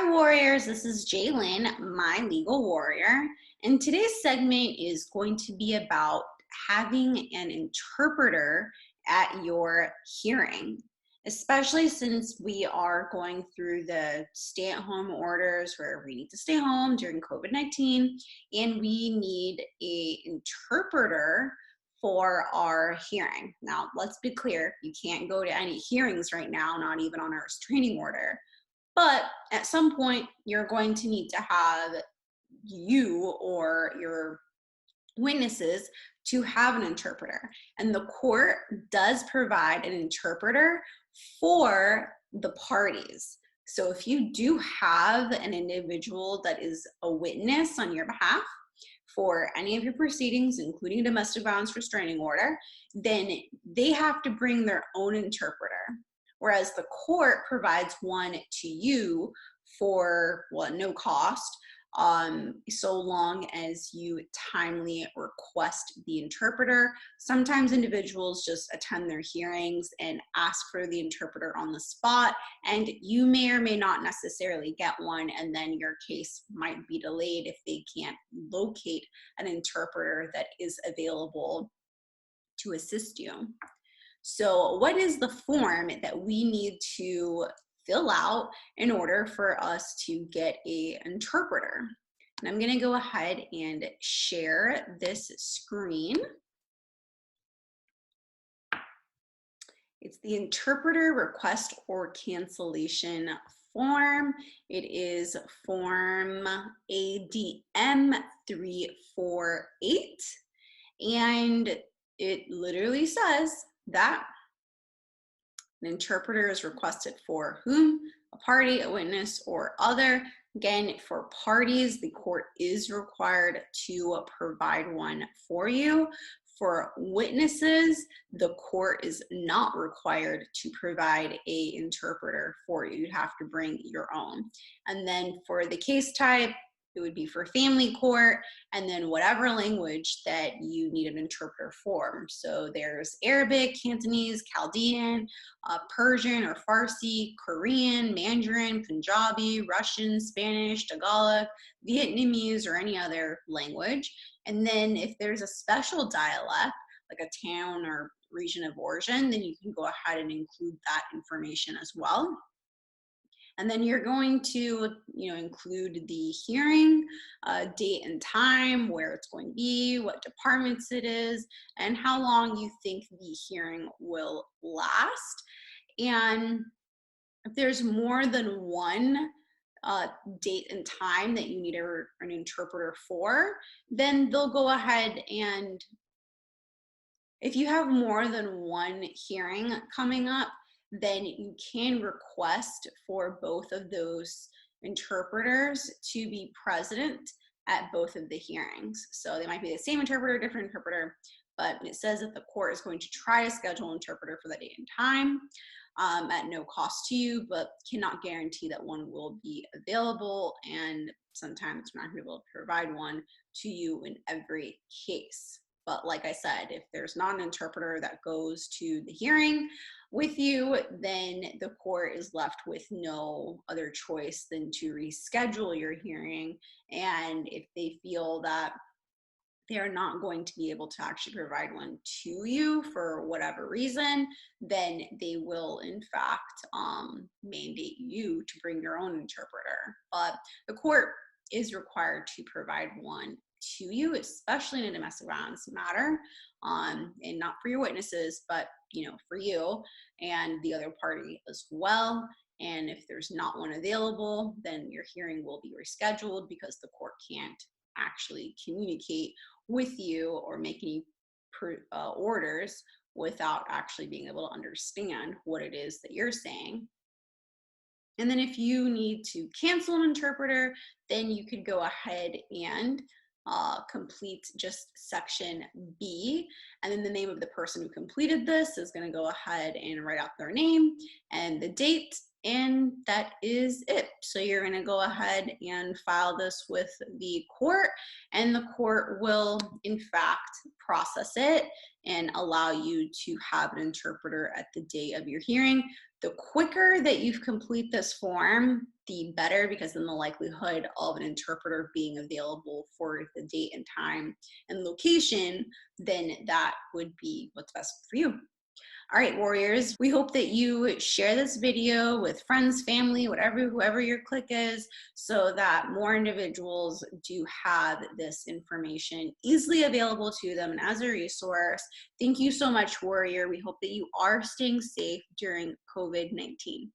Hi, warriors. This is Jaylin, my legal warrior. And today's segment is going to be about having an interpreter at your hearing, especially since we are going through the stay at home orders where we need to stay home during COVID-19 and we need an interpreter for our hearing. Now, let's be clear, you can't go to any hearings right now, not even on a restraining order. But at some point, you're going to need to have you or your witnesses to have an interpreter. And the court does provide an interpreter for the parties. So if you do have an individual that is a witness on your behalf for any of your proceedings, including a domestic violence restraining order, then they have to bring their own interpreter. Whereas the court provides one to you for, well, no cost, so long as you timely request the interpreter. Sometimes individuals just attend their hearings and ask for the interpreter on the spot, and you may or may not necessarily get one, and then your case might be delayed if they can't locate an interpreter that is available to assist you. So what is the form that we need to fill out in order for us to get an interpreter? And I'm going to go ahead and share this screen. It's the interpreter request or cancellation form. It is form ADM 348, and it literally says that an interpreter is requested for whom? A party, a witness, or other. Again, for parties, the court is required to provide one for you. For witnesses, the court is not required to provide an interpreter for you. You'd have to bring your own. And then for the case type, it would be for family court, and then whatever language that you need an interpreter for. So there's Arabic, Cantonese, Chaldean, Persian or Farsi, Korean, Mandarin, Punjabi, Russian, Spanish, Tagalog, Vietnamese, or any other language. And then if there's a special dialect, like a town or region of origin, then you can go ahead and include that information as well. And then you're going to, include the hearing, date and time, where it's going to be, what departments it is, and how long you think the hearing will last. And if there's more than one date and time that you need an interpreter for, then they'll go ahead and if you have more than one hearing coming up, then you can request for both of those interpreters to be present at both of the hearings. So they might be the same interpreter, different interpreter, but it says that the court is going to try to schedule an interpreter for that date and time at no cost to you, but cannot guarantee that one will be available, and sometimes we're not going to be able to provide one to you in every case. But like I said, if there's not an interpreter that goes to the hearing with you, then the court is left with no other choice than to reschedule your hearing. And if they feel that they are not going to be able to actually provide one to you for whatever reason, then they will in fact mandate you to bring your own interpreter. But the court is required to provide one to you, especially in a domestic violence matter, and not for your witnesses, but for you and the other party as well. And if there's not one available, then your hearing will be rescheduled because the court can't actually communicate with you or make any orders without actually being able to understand what it is that you're saying. And then if you need to cancel an interpreter, then you could go ahead and complete just section B, and then the name of the person who completed this is going to go ahead and write out their name and the date And that is it. So you're going to go ahead and file this with the court, and the court will, in fact, process it and allow you to have an interpreter at the day of your hearing. The quicker that you complete this form, the better, because then the likelihood of an interpreter being available for the date and time and location, then that would be what's best for you. All right, warriors, we hope that you share this video with friends, family, whoever your clique is, so that more individuals do have this information easily available to them and as a resource. Thank you so much, warrior. We hope that you are staying safe during COVID-19.